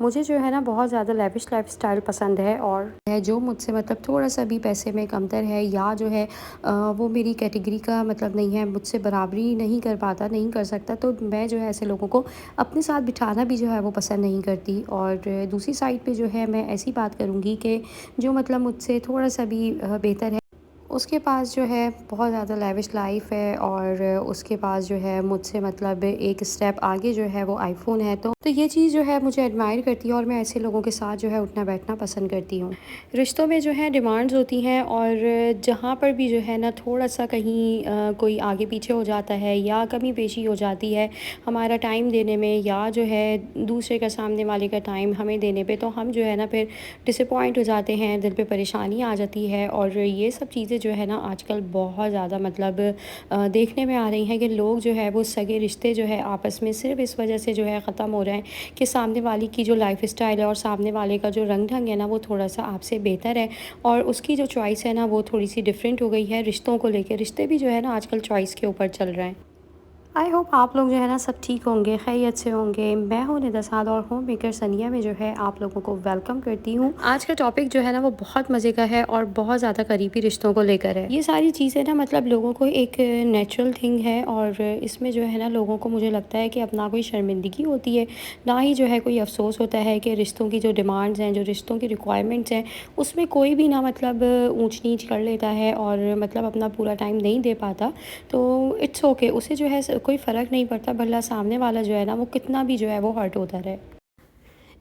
مجھے جو ہے نا بہت زیادہ لیوش لائف اسٹائل پسند ہے، اور جو مجھ سے مطلب تھوڑا سا بھی پیسے میں کمتر ہے، یا جو ہے وہ میری کیٹیگری کا مطلب نہیں ہے، مجھ سے برابری نہیں کر پاتا، نہیں کر سکتا، تو میں جو ہے ایسے لوگوں کو اپنے ساتھ بٹھانا بھی جو ہے وہ پسند نہیں کرتی۔ اور دوسری سائڈ پہ جو ہے میں ایسی بات کروں گی کہ جو مطلب مجھ سے تھوڑا سا بھی بہتر ہے، اس کے پاس جو ہے بہت زیادہ لیوش لائف ہے، اور اس کے پاس جو ہے مجھ سے مطلب ایک اسٹیپ آگے جو ہے وہ آئی فون ہے، تو یہ چیز جو ہے مجھے ایڈمائر کرتی ہے، اور میں ایسے لوگوں کے ساتھ جو ہے اٹھنا بیٹھنا پسند کرتی ہوں۔ رشتوں میں جو ہے ڈیمانڈز ہوتی ہیں، اور جہاں پر بھی جو ہے نا تھوڑا سا کہیں کوئی آگے پیچھے ہو جاتا ہے، یا کمی بیشی ہو جاتی ہے ہمارا ٹائم دینے میں، یا جو ہے دوسرے کا سامنے والے کا ٹائم ہمیں دینے پہ، تو ہم جو ہے نا پھر ڈس اپوائنٹ ہو جاتے ہیں، دل پہ پریشانی آ جاتی ہے۔ اور یہ سب چیزیں جو ہے نا آج کل بہت زیادہ مطلب دیکھنے میں آ رہی ہیں کہ لوگ جو ہے وہ سگے رشتے جو ہے آپس میں صرف اس وجہ سے جو ہے ختم ہو رہے ہیں کہ سامنے والی کی جو لائف اسٹائل ہے، اور سامنے والے کا جو رنگ ڈھنگ ہے نا وہ تھوڑا سا آپ سے بہتر ہے، اور اس کی جو چوائس ہے نا وہ تھوڑی سی ڈفرینٹ ہو گئی ہے رشتوں کو لے کے۔ رشتے بھی جو ہے نا آج کل چوائس کے اوپر چل رہے ہیں۔ آئی ہوپ آپ لوگ جو ہے نا سب ٹھیک ہوں گے، خیریت سے ہوں گے۔ میں ہوں ندا سعد، اور ہوم میکر ثنیہ میں جو ہے آپ لوگوں کو ویلکم کرتی ہوں۔ آج کا ٹاپک جو ہے نا وہ بہت مزے کا ہے، اور بہت زیادہ قریبی رشتوں کو لے کر ہے۔ یہ ساری چیزیں نا مطلب لوگوں کو ایک نیچرل تھنگ ہے، اور اس میں جو ہے نا لوگوں کو مجھے لگتا ہے کہ اپنا کوئی شرمندگی ہوتی ہے، نہ ہی جو ہے کوئی افسوس ہوتا ہے کہ رشتوں کی جو ڈیمانڈز ہیں، جو رشتوں کی ریکوائرمنٹس ہیں، اس میں کوئی بھی نہ مطلب اونچ نیچ کر لیتا ہے، اور مطلب اپنا پورا ٹائم نہیں دے پاتا، تو اٹس اوکے، اسے جو ہے کوئی فرق نہیں پڑتا، بھلا سامنے والا جو ہے نا وہ کتنا بھی جو ہے وہ ہرٹ ہوتا رہے۔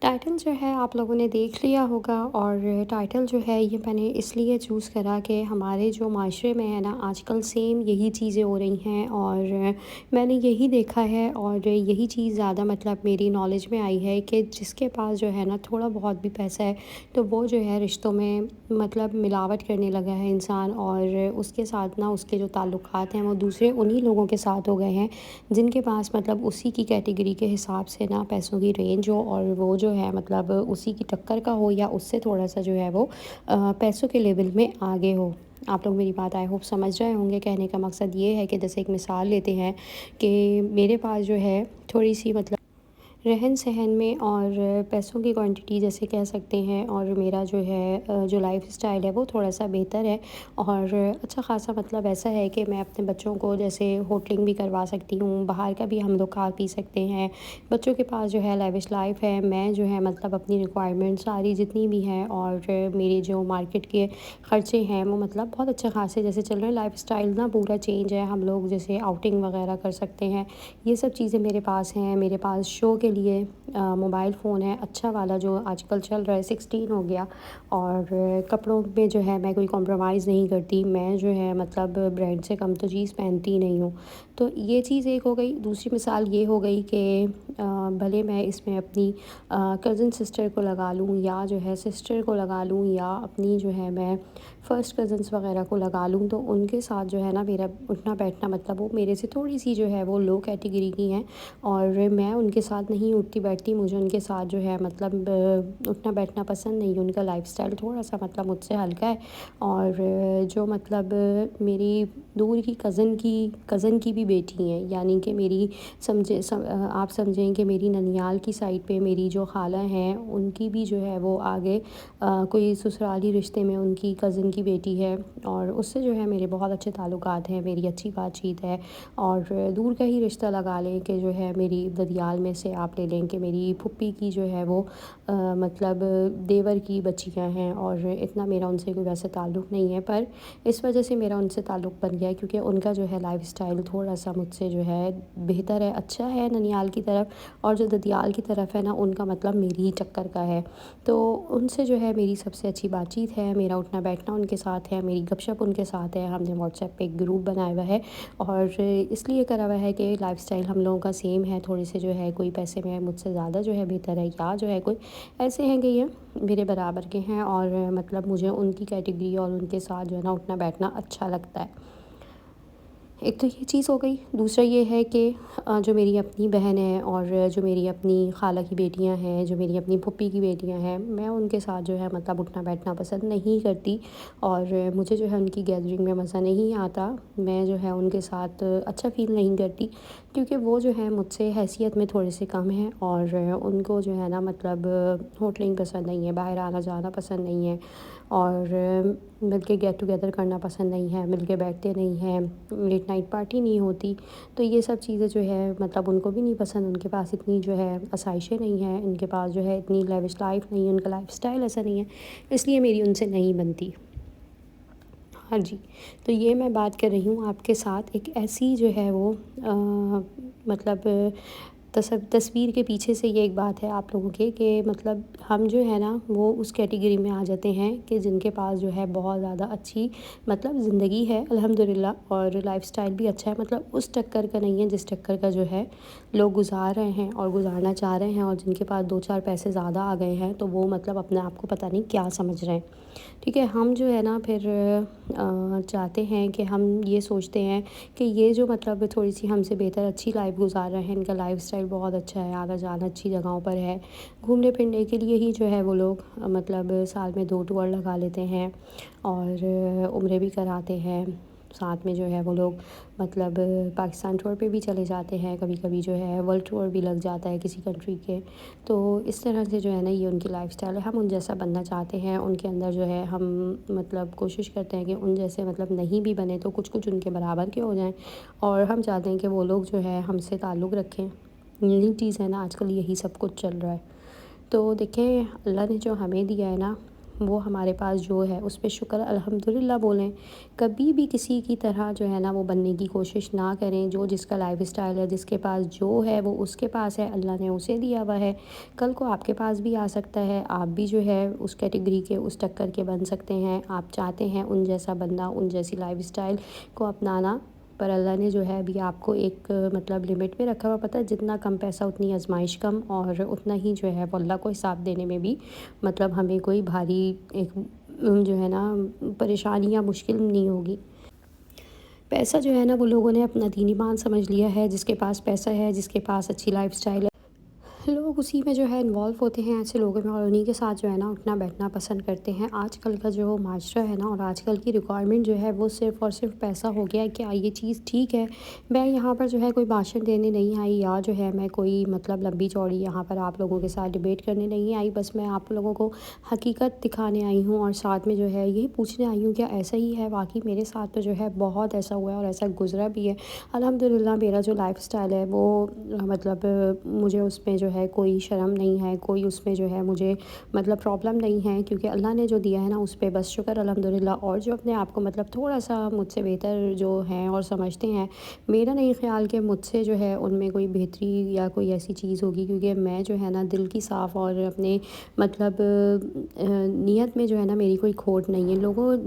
ٹائٹل جو ہے آپ لوگوں نے دیکھ لیا ہوگا، اور ٹائٹل جو ہے یہ میں نے اس لیے چوز کرا کہ ہمارے جو معاشرے میں ہے نا آج کل سیم یہی چیزیں ہو رہی ہیں، اور میں نے یہی دیکھا ہے، اور یہی چیز زیادہ مطلب میری نالج میں آئی ہے کہ جس کے پاس جو ہے نا تھوڑا بہت بھی پیسہ ہے، تو وہ جو ہے رشتوں میں مطلب ملاوٹ کرنے لگا ہے انسان، اور اس کے ساتھ نا اس کے جو تعلقات ہیں وہ دوسرے انہی لوگوں کے ساتھ ہو گئے ہیں جن کے پاس مطلب اسی کی کیٹیگری کے حساب سے نا پیسوں کی رینج ہو، اور وہ جو ہے مطلب اسی کی ٹکر کا ہو، یا اس سے تھوڑا سا جو ہے وہ پیسوں کے لیول میں آگے ہو۔ آپ لوگ میری بات آئی ہوپ سمجھ رہے ہوں گے۔ کہنے کا مقصد یہ ہے کہ جیسے ایک مثال لیتے ہیں کہ میرے پاس جو ہے تھوڑی سی مطلب رہن سہن میں اور پیسوں کی کوانٹٹی جیسے کہہ سکتے ہیں، اور میرا جو ہے جو لائف اسٹائل ہے وہ تھوڑا سا بہتر ہے، اور اچھا خاصا مطلب ایسا ہے کہ میں اپنے بچوں کو جیسے ہوٹلنگ بھی کروا سکتی ہوں، باہر کا بھی ہم لوگ کھا پی سکتے ہیں، بچوں کے پاس جو ہے لیوش لائف ہے، میں جو ہے مطلب اپنی ریکوائرمنٹ ساری جتنی بھی ہیں، اور میری جو مارکیٹ کے خرچے ہیں وہ مطلب بہت اچھے خاصے جیسے چل رہے ہیں، لائف اسٹائل نا پورا چینج ہے، ہم لوگ جیسے آؤٹنگ وغیرہ کر سکتے ہیں، یہ سب چیزیں میرے پاس ہیں۔ میرے پاس شو کے لیے موبائل فون ہے اچھا والا جو آج کل چل رہا ہے، 16 ہو گیا، اور کپڑوں میں جو ہے میں کوئی کمپرومائز نہیں کرتی، میں جو ہے مطلب برانڈ سے کم تو چیز پہنتی نہیں ہوں۔ تو یہ چیز ایک ہو گئی۔ دوسری مثال یہ ہو گئی کہ بھلے میں اس میں اپنی کزن سسٹر کو لگا لوں، یا جو ہے سسٹر کو لگا لوں، یا اپنی جو ہے میں فرسٹ کزنس وغیرہ کو لگا لوں، تو ان کے ساتھ جو ہے نا میرا اٹھنا بیٹھنا مطلب وہ میرے سے تھوڑی سی جو ہے وہ لو کیٹیگری کی ہیں، اور میں ان کے ساتھ نہیں اٹھتی بیٹھتی، مجھے ان کے ساتھ جو ہے مطلب اٹھنا بیٹھنا پسند نہیں، ان کا لائف اسٹائل تھوڑا سا مطلب مجھ سے ہلکا ہے۔ اور جو مطلب میری دور کی کزن کی بھی بیٹی ہیں، یعنی کہ میری آپ سمجھیں کہ میری ننیال کی سائڈ پہ میری جو خالہ ہیں ان کی بھی جو ہے وہ آگے کوئی سسرالی رشتے میں ان کی کزن کی بیٹی ہے، اور اس سے جو ہے میرے بہت اچھے تعلقات ہیں، میری اچھی بات چیت ہے۔ اور دور کا ہی رشتہ لگا لیں کہ جو ہے میری ددیال میں سے آپ لے لیں کہ میری پھپھی کی جو ہے وہ مطلب دیور کی بچیاں ہیں، اور اتنا میرا ان سے کوئی ویسے تعلق نہیں ہے، پر اس وجہ سے میرا ان سے تعلق بن گیا ہے کیونکہ ان کا جو ہے لائف اسٹائل تھوڑا سا مجھ سے جو ہے بہتر ہے، اچھا ہے ننیال کی طرف، اور جو ددیال کی طرف ہے نا ان کا مطلب میری ہی ٹکر کا ہے، تو ان سے جو ہے میری سب سے اچھی بات چیت ہے، میرا اٹھنا بیٹھنا ان کے ساتھ ہے، میری گپ شپ ان کے ساتھ ہے، ہم نے واٹس ایپ پہ ایک گروپ بنایا ہوا ہے، اور اس لیے کرا ہوا ہے کہ لائف اسٹائل ہم لوگوں کا سیم ہے، تھوڑے سے جو ہے کوئی پیسے میں مجھ سے زیادہ جو ہے بہتر ہے، یا جو ہے کوئی ایسے ہیں کہ یہ میرے برابر کے ہیں، اور مطلب مجھے ان کی کیٹیگری اور ان کے ساتھ جو ہے نا اٹھنا بیٹھنا اچھا لگتا ہے۔ ایک تو یہ چیز ہو گئی، دوسرا یہ ہے کہ جو میری اپنی بہن ہے اور جو میری اپنی خالہ کی بیٹیاں ہیں، جو میری اپنی پھوپھی کی بیٹیاں ہیں، میں ان کے ساتھ جو ہے مطلب اٹھنا بیٹھنا پسند نہیں کرتی، اور مجھے جو ہے ان کی گیدرنگ میں مزہ نہیں آتا، میں جو ہے ان کے ساتھ اچھا فیل نہیں کرتی، کیونکہ وہ جو ہے مجھ سے حیثیت میں تھوڑے سے کم ہیں، اور ان کو جو ہے نا مطلب ہوٹلنگ پسند نہیں ہے، باہر آنا جانا پسند نہیں ہے، اور مل کے گیٹ ٹوگیدر کرنا پسند نہیں ہے، مل کے بیٹھتے نہیں ہیں، لیٹ نائٹ پارٹی نہیں ہوتی، تو یہ سب چیزیں جو ہے مطلب ان کو بھی نہیں پسند، ان کے پاس اتنی جو ہے آسائشیں نہیں ہیں، ان کے پاس جو ہے اتنی لیوش لائف نہیں ہے، ان کا لائف اسٹائل ایسا نہیں ہے، اس لیے میری ان سے نہیں بنتی۔ ہاں جی، تو یہ میں بات کر رہی ہوں آپ کے ساتھ ایک ایسی جو ہے وہ مطلب تصویر کے پیچھے سے یہ ایک بات ہے آپ لوگوں کے کہ مطلب ہم جو ہے نا وہ اس کیٹیگری میں آ جاتے ہیں کہ جن کے پاس جو ہے بہت زیادہ اچھی مطلب زندگی ہے الحمدللہ، اور لائف اسٹائل بھی اچھا ہے، مطلب اس ٹکر کا نہیں ہے جس ٹکر کا جو ہے لوگ گزار رہے ہیں اور گزارنا چاہ رہے ہیں، اور جن کے پاس دو چار پیسے زیادہ آ گئے ہیں تو وہ مطلب اپنے آپ کو پتہ نہیں کیا سمجھ رہے ہیں۔ ٹھیک ہے، ہم جو ہے نا پھر چاہتے ہیں کہ ہم یہ سوچتے ہیں کہ یہ جو مطلب تھوڑی سی ہم سے بہتر اچھی لائف گزار رہے ہیں، ان کا لائف اسٹائل بہت اچھا ہے، آنا جانا اچھی جگہوں پر ہے، گھومنے پھرنے کے لیے ہی جو ہے وہ لوگ مطلب سال میں 2 ٹور لگا لیتے ہیں، اور عمرے بھی کراتے ہیں، ساتھ میں جو ہے وہ لوگ مطلب پاکستان ٹور پہ بھی چلے جاتے ہیں، کبھی کبھی جو ہے ورلڈ ٹور بھی لگ جاتا ہے کسی کنٹری کے، تو اس طرح سے جو ہے نا یہ ان کی لائف اسٹائل ہے، ہم ان جیسا بننا چاہتے ہیں، ان کے اندر جو ہے ہم مطلب کوشش کرتے ہیں کہ ان جیسے مطلب نہیں بھی بنے تو کچھ کچھ ان کے برابر کے ہو جائیں، اور ہم چاہتے ہیں کہ وہ لوگ جو ہے ہم سے تعلق رکھیں، یہی چیز ہے نا، آج کل یہی سب کچھ چل رہا ہے۔ تو دیکھیں اللہ نے جو ہمیں دیا ہے نا، وہ ہمارے پاس جو ہے اس پہ شکر الحمدللہ بولیں، کبھی بھی کسی کی طرح جو ہے نا وہ بننے کی کوشش نہ کریں، جو جس کا لائف اسٹائل ہے، جس کے پاس جو ہے وہ اس کے پاس ہے، اللہ نے اسے دیا ہوا ہے، کل کو آپ کے پاس بھی آ سکتا ہے، آپ بھی جو ہے اس کیٹیگری کے اس ٹکر کے بن سکتے ہیں، آپ چاہتے ہیں ان جیسا بننا، ان جیسی لائف اسٹائل کو اپنانا، پر اللہ نے جو ہے ابھی آپ کو ایک مطلب لمٹ میں رکھا ہوا، پتہ ہے جتنا کم پیسہ اتنی آزمائش کم، اور اتنا ہی جو ہے وہ اللہ کو حساب دینے میں بھی مطلب ہمیں کوئی بھاری ایک جو ہے نا پریشانی یا مشکل نہیں ہوگی۔ پیسہ جو ہے نا وہ لوگوں نے اپنا دین ایمان سمجھ لیا ہے، جس کے پاس پیسہ ہے، جس کے پاس اچھی لائف اسٹائل ہے، لوگ اسی میں جو ہے انوالو ہوتے ہیں ایسے لوگوں میں، اور انہیں کے ساتھ جو ہے نا اٹھنا بیٹھنا پسند کرتے ہیں۔ آج کل کا جو معاشرہ ہے نا، اور آج کل کی ریکوائرمنٹ جو ہے وہ صرف اور صرف پیسہ ہو گیا ہے کہ یہ چیز ٹھیک ہے۔ میں یہاں پر جو ہے کوئی بھاشن دینے نہیں آئی، یا جو ہے میں کوئی مطلب لمبی چوڑی یہاں پر آپ لوگوں کے ساتھ ڈیبیٹ کرنے نہیں آئی، بس میں آپ لوگوں کو حقیقت دکھانے آئی ہوں، اور ساتھ میں جو ہے یہی پوچھنے آئی ہوں کیا ایسا ہی ہے واقعی میرے ساتھ، تو جو ہے بہت ایسا ہوا ہے اور ایسا گزرا بھی ہے الحمدللہ۔ میرا جو لائف اسٹائل ہے وہ مطلب مجھے اس میں جو ہے کوئی شرم نہیں ہے، کوئی اس میں جو ہے مجھے مطلب پرابلم نہیں ہے، کیونکہ اللہ نے جو دیا ہے نا اس پہ بس شکر الحمدللہ۔ اور جو اپنے آپ کو مطلب تھوڑا سا مجھ سے بہتر جو ہیں اور سمجھتے ہیں، میرا نہیں خیال کہ مجھ سے جو ہے ان میں کوئی بہتری یا کوئی ایسی چیز ہوگی، کیونکہ میں جو ہے نا دل کی صاف، اور اپنے مطلب نیت میں جو ہے نا میری کوئی کھوٹ نہیں ہے۔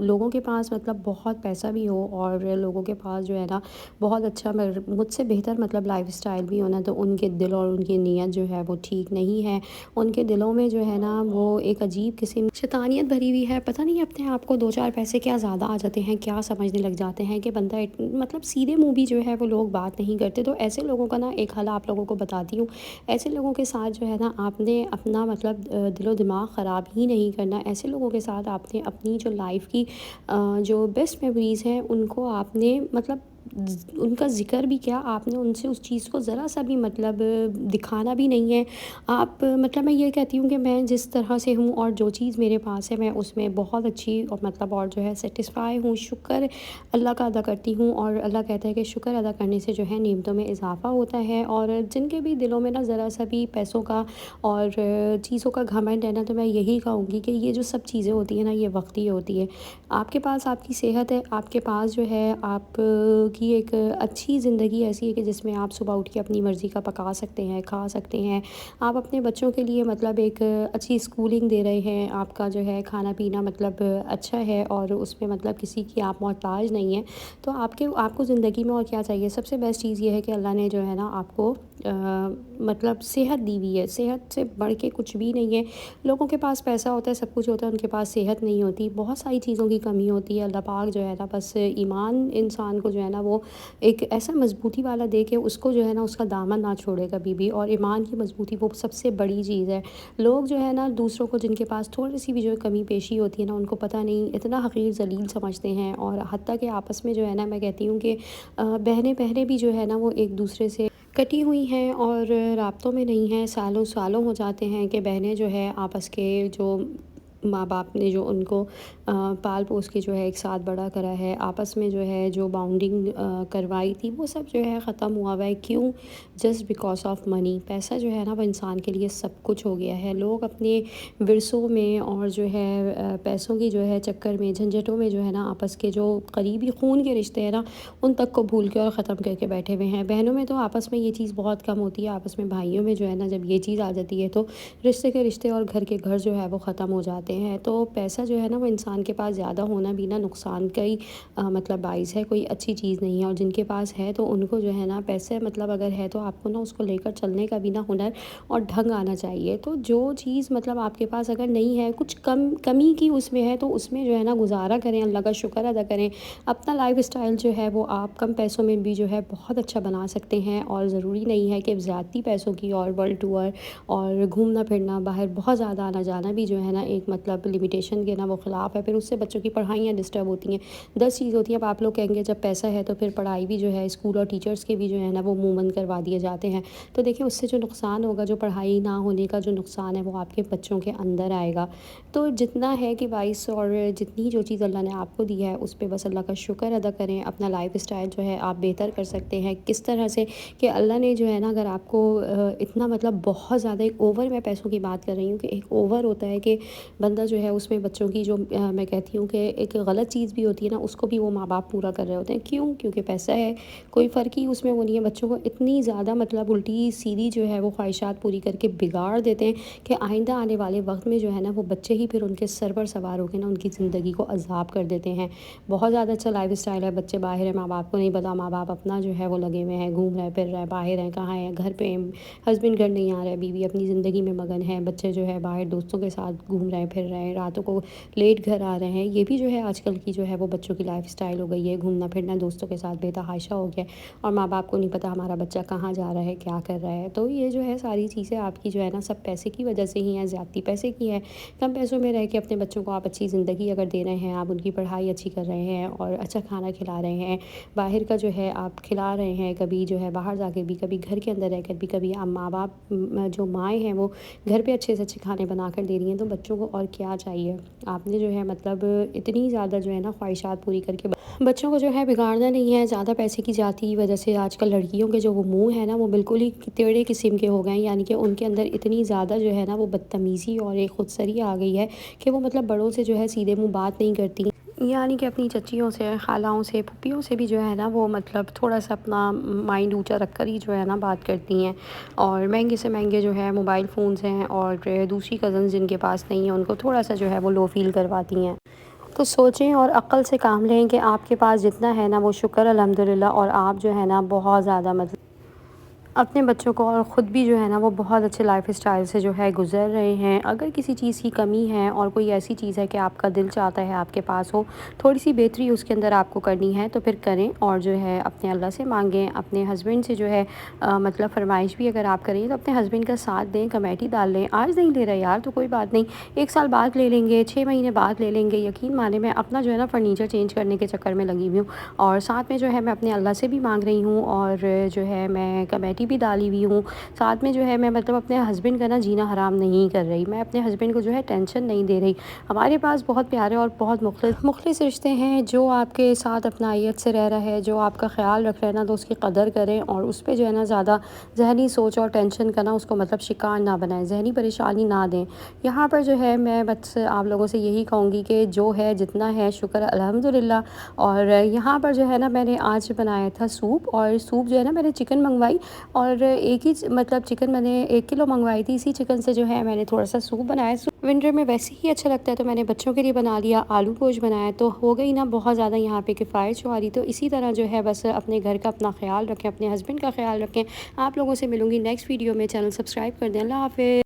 لوگوں کے پاس مطلب بہت پیسہ بھی ہو، اور لوگوں کے پاس جو ہے نا بہت اچھا مجھ سے بہتر مطلب لائف اسٹائل بھی ہونا، تو ان کے دل اور ان کی نیت جو ہے وہ ٹھیک نہیں ہے، ان کے دلوں میں جو ہے نا وہ ایک عجیب قسم شیطانیت بھری ہوئی ہے، پتہ نہیں اپنے آپ کو دو چار پیسے کیا زیادہ آ جاتے ہیں، کیا سمجھنے لگ جاتے ہیں کہ بندہ مطلب سیدھے منہ بھی جو ہے وہ لوگ بات نہیں کرتے۔ تو ایسے لوگوں کا نا ایک حل آپ لوگوں کو بتاتی ہوں، ایسے لوگوں کے ساتھ جو ہے نا آپ نے اپنا مطلب دل و دماغ خراب ہی نہیں کرنا، ایسے لوگوں کے ساتھ آپ نے اپنی جو لائف کی جو بیسٹ میموریز ہیں ان کو آپ نے مطلب ان کا ذکر بھی کیا، آپ نے ان سے اس چیز کو ذرا سا بھی مطلب دکھانا بھی نہیں ہے۔ آپ مطلب میں یہ کہتی ہوں کہ میں جس طرح سے ہوں اور جو چیز میرے پاس ہے میں اس میں بہت اچھی اور مطلب اور جو ہے سیٹسفائی ہوں، شکر اللہ کا ادا کرتی ہوں، اور اللہ کہتا ہے کہ شکر ادا کرنے سے جو ہے نعمتوں میں اضافہ ہوتا ہے۔ اور جن کے بھی دلوں میں نا ذرا سا بھی پیسوں کا اور چیزوں کا گھمنڈ ہے نا، تو میں یہی کہوں گی کہ یہ جو سب چیزیں ہوتی ہیں نا یہ وقتی ہوتی ہے۔ آپ کے پاس آپ کی صحت ہے، آپ کے پاس جو ہے آپ کی ایک اچھی زندگی ایسی ہے کہ جس میں آپ صبح اٹھ کے اپنی مرضی کا پکا سکتے ہیں، کھا سکتے ہیں، آپ اپنے بچوں کے لیے مطلب ایک اچھی اسکولنگ دے رہے ہیں، آپ کا جو ہے کھانا پینا مطلب اچھا ہے، اور اس میں مطلب کسی کی آپ محتاج نہیں ہیں، تو آپ کو زندگی میں اور کیا چاہیے۔ سب سے بیسٹ چیز یہ ہے کہ اللہ نے جو ہے نا آپ کو مطلب صحت دی ہوئی ہے، صحت سے بڑھ کے کچھ بھی نہیں ہے۔ لوگوں کے پاس پیسہ ہوتا ہے، سب کچھ ہوتا ہے، ان کے پاس صحت نہیں ہوتی، بہت ساری چیزوں کی کمی ہوتی ہے۔ اللہ پاک جو ہے نا بس ایمان انسان کو جو ہے نا وہ ایک ایسا مضبوطی والا دے کہ اس کو جو ہے نا اس کا دامن نہ چھوڑے کبھی بھی، اور ایمان کی مضبوطی وہ سب سے بڑی چیز ہے۔ لوگ جو ہے نا دوسروں کو، جن کے پاس تھوڑی سی بھی جو ہے کمی پیشی ہوتی ہے نا، ان کو پتہ نہیں اتنا حقیر ذلیل سمجھتے ہیں، اور حتیٰ کہ آپس میں جو ہے نا میں کہتی ہوں کہ بہنیں بھی جو ہے نا وہ ایک دوسرے سے کٹی ہوئی ہیں اور رابطوں میں نہیں ہیں، سالوں سالوں ہو جاتے ہیں کہ بہنیں جو ہے آپس کے جو ماں باپ نے جو ان کو پال پوس کے جو ہے ایک ساتھ بڑا کرا ہے، آپس میں جو ہے جو باؤنڈنگ کروائی تھی، وہ سب جو ہے ختم ہوا ہوا ہے۔ کیوں؟ Just because of money. پیسہ جو ہے نا وہ انسان کے لیے سب کچھ ہو گیا ہے۔ لوگ اپنے ورثوں میں اور جو ہے پیسوں کی جو ہے چکر میں، جھنجھٹوں میں جو ہے نا آپس کے جو قریبی خون کے رشتے ہیں نا، ان تک کو بھول کے اور ختم کر کے بیٹھے ہوئے ہیں۔ بہنوں میں تو آپس میں یہ چیز بہت کم ہوتی ہے، آپس میں بھائیوں میں جو ہے نا جب یہ چیز آ جاتی ہے تو رشتے کے رشتے اور گھر کے گھر جو ہے وہ ختم ہو جاتے ہیں۔ تو پیسہ جو ہے نا وہ انسان کے پاس زیادہ ہونا بھی نا نقصان کا ہی مطلب باعث ہے، کوئی اچھی چیز نہیں ہے۔ اور جن کے پاس ہے تو ان کو جو ہے نا پیسے مطلب اگر ہے تو آپ کو نا اس کو لے کر چلنے کا بھی نا ہنر اور ڈھنگ آنا چاہیے۔ تو جو چیز مطلب آپ کے پاس اگر نہیں ہے، کچھ کمی کی اس میں ہے، تو اس میں جو ہے نا گزارا کریں، اللہ کا شکر ادا کریں۔ اپنا لائف اسٹائل جو ہے وہ آپ کم پیسوں میں بھی جو ہے بہت اچھا بنا سکتے ہیں، اور ضروری نہیں ہے کہ زیادتی پیسوں کی اور ورلڈ ٹور اور گھومنا پھرنا باہر بہت زیادہ آنا جانا بھی جو ہے نا ایک مطلب لمیٹیشن کے نا وہ خلاف ہے۔ پھر اس سے بچوں کی پڑھائیاں ڈسٹرب ہوتی ہیں، 10 چیز ہوتی ہیں۔ اب آپ لوگ کہیں گے جب پیسہ ہے تو پھر پڑھائی بھی جو ہے اسکول اور ٹیچرس کے بھی جو ہے نا وہ منہ بند کروا دیے جاتے ہیں، تو دیکھیں اس سے جو نقصان ہوگا، جو پڑھائی نہ ہونے کا جو نقصان ہے وہ آپ کے بچوں کے اندر آئے گا۔ تو جتنا ہے کہ وائس اور جتنی جو چیز اللہ نے آپ کو دی ہے اس پہ بس اللہ کا شکر ادا کریں۔ اپنا لائف اسٹائل جو ہے آپ بہتر کر سکتے ہیں کس طرح سے کہ اللہ نے جو ہے نا اگر آپ کو اتنا مطلب بہت زیادہ ایک اوور، میں پیسوں کی بات کر رہی ہوں کہ ایک اوور ہوتا ہے کہ بندہ جو ہے اس میں بچوں کی جو میں کہتی ہوں کہ ایک غلط چیز بھی ہوتی ہے نا، اس کو بھی وہ ماں باپ پورا کر رہے ہوتے ہیں۔ کیوں؟ کیونکہ پیسہ ہے، کوئی فرق ہی اس میں وہ نہیں ہے۔ بچوں کو اتنی زیادہ مطلب الٹی سیدھی جو ہے وہ خواہشات پوری کر کے بگاڑ دیتے ہیں کہ آئندہ آنے والے وقت میں جو ہے نا وہ بچے ہی پھر ان کے سر پر سوار ہو کے نا ان کی زندگی کو عذاب کر دیتے ہیں۔ بہت زیادہ اچھا لائف اسٹائل ہے، بچے باہر ہیں، ماں باپ کو نہیں پتا، ماں باپ اپنا جو ہے وہ لگے ہوئے ہیں، گھوم رہے پھر رہے، باہر ہیں، کہاں ہیں، گھر پہ ہسبینڈ گھر نہیں آ رہا ہے، بیوی اپنی زندگی میں مگن ہے، بچے جو ہے باہر دوستوں کے ساتھ گھوم رہے پھر رہے، راتوں کو لیٹ گھر آ رہے ہیں۔ یہ بھی جو ہے آج کل کی جو ہے وہ بچوں کی لائف اسٹائل ہو گئی ہے، گھومنا پھرنا دوستوں کے ساتھ بے تحاشا ہو گیا، اور ماں باپ کو نہیں پتا ہمارا بچہ کہاں جا رہا ہے، کیا کر رہا ہے۔ تو یہ جو ہے ساری چیزیں آپ کی جو ہے نا سب پیسے کی وجہ سے ہی ہیں، زیادتی پیسے کی ہے۔ کم پیسوں میں رہ کے اپنے بچوں کو آپ اچھی زندگی اگر دے رہے ہیں، آپ ان کی پڑھائی اچھی کر رہے ہیں اور اچھا کھانا کھلا رہے ہیں، باہر کا جو ہے آپ کھلا رہے ہیں، کبھی جو ہے باہر جا کے بھی، کبھی گھر کے اندر رہ کر بھی، کبھی ماں باپ جو مائیں ہیں وہ گھر پہ اچھے سے اچھے کھانے بنا کر دے رہی ہیں، تو بچوں کو اور کیا چاہیے؟ آپ نے جو ہے مطلب اتنی زیادہ جو ہے نا خواہشات پوری کر کے بچوں کو جو ہے بگاڑنا نہیں ہے۔ زیادہ پیسے کی جاتی کی وجہ سے آج کل لڑکیوں کے جو وہ منہ ہے نا وہ بالکل ہی ٹیڑھے قسم کے ہو گئے ہیں، یعنی کہ ان کے اندر اتنی زیادہ جو ہے نا وہ بدتمیزی اور ایک خود سری آ گئی ہے کہ وہ مطلب بڑوں سے جو ہے سیدھے منہ بات نہیں کرتی، یعنی کہ اپنی چچیوں سے، خالاؤں سے، پھوپھیوں سے بھی جو ہے نا وہ مطلب تھوڑا سا اپنا مائنڈ اونچا رکھ کر ہی جو ہے نا بات کرتی ہیں، اور مہنگے سے مہنگے جو ہے موبائل فونز ہیں، اور دوسری کزنز جن کے پاس نہیں ہیں ان کو تھوڑا سا جو ہے وہ لو فیل کرواتی ہیں۔ تو سوچیں اور عقل سے کام لیں کہ آپ کے پاس جتنا ہے نا وہ شکر الحمدللہ، اور آپ جو ہے نا بہت زیادہ مطلب اپنے بچوں کو اور خود بھی جو ہے نا وہ بہت اچھے لائف اسٹائل سے جو ہے گزر رہے ہیں۔ اگر کسی چیز کی کمی ہے اور کوئی ایسی چیز ہے کہ آپ کا دل چاہتا ہے آپ کے پاس ہو، تھوڑی سی بہتری اس کے اندر آپ کو کرنی ہے، تو پھر کریں، اور جو ہے اپنے اللہ سے مانگیں، اپنے ہسبینڈ سے جو ہے مطلب فرمائش بھی اگر آپ کریں تو اپنے ہسبینڈ کا ساتھ دیں، کمیٹی ڈال لیں۔ آج نہیں لے رہے یار تو کوئی بات نہیں، 1 سال بعد لے لیں گے، 6 مہینے بعد لے لیں گے۔ یقین مانے میں اپنا جو ہے نا فرنیچر چینج کرنے کے چکر میں لگی ہوئی ہوں، اور ساتھ میں جو ہے میں اپنے اللہ سے بھی مانگ رہی ہوں، اور جو ہے میں کمیٹی بھی ڈالی ہوئی ہوں، ساتھ میں جو ہے میں مطلب اپنے ہسبینڈ کا نا جینا حرام نہیں کر رہی، میں اپنے ہسبینڈ کو جو ہے ٹینشن نہیں دے رہی۔ ہمارے پاس بہت پیارے اور بہت مخلص رشتے ہیں، جو آپ کے ساتھ اپنائیت سے رہ رہا ہے، جو آپ کا خیال رکھ رہا ہے نا، تو اس کی قدر کریں، اور اس پہ جو ہے نا زیادہ ذہنی سوچ اور ٹینشن کا نا اس کو مطلب شکار نہ بنائیں، ذہنی پریشانی نہ دیں۔ یہاں پر جو ہے میں بس آپ لوگوں سے یہی کہوں گی کہ جو ہے جتنا ہے شکر الحمدللہ۔ اور یہاں پر جو ہے نا میں نے آج بنایا تھا سوپ، اور سوپ جو ہے نا میں نے چکن منگوائی، اور ایک ہی مطلب چکن میں نے 1 کلو منگوائی تھی، اسی چکن سے جو ہے میں نے تھوڑا سا سوپ بنایا. ونٹر میں ویسے ہی اچھا لگتا ہے تو میں نے بچوں کے لیے بنا لیا. آلو گوشت بنایا تو ہو گئی نا بہت زیادہ یہاں پہ کفایت شماری. تو اسی طرح جو ہے بس اپنے گھر کا اپنا خیال رکھیں، اپنے ہسبینڈ کا خیال رکھیں. آپ لوگوں سے ملوں گی نیکسٹ ویڈیو میں. چینل سبسکرائب کر دیں. اللہ حافظ.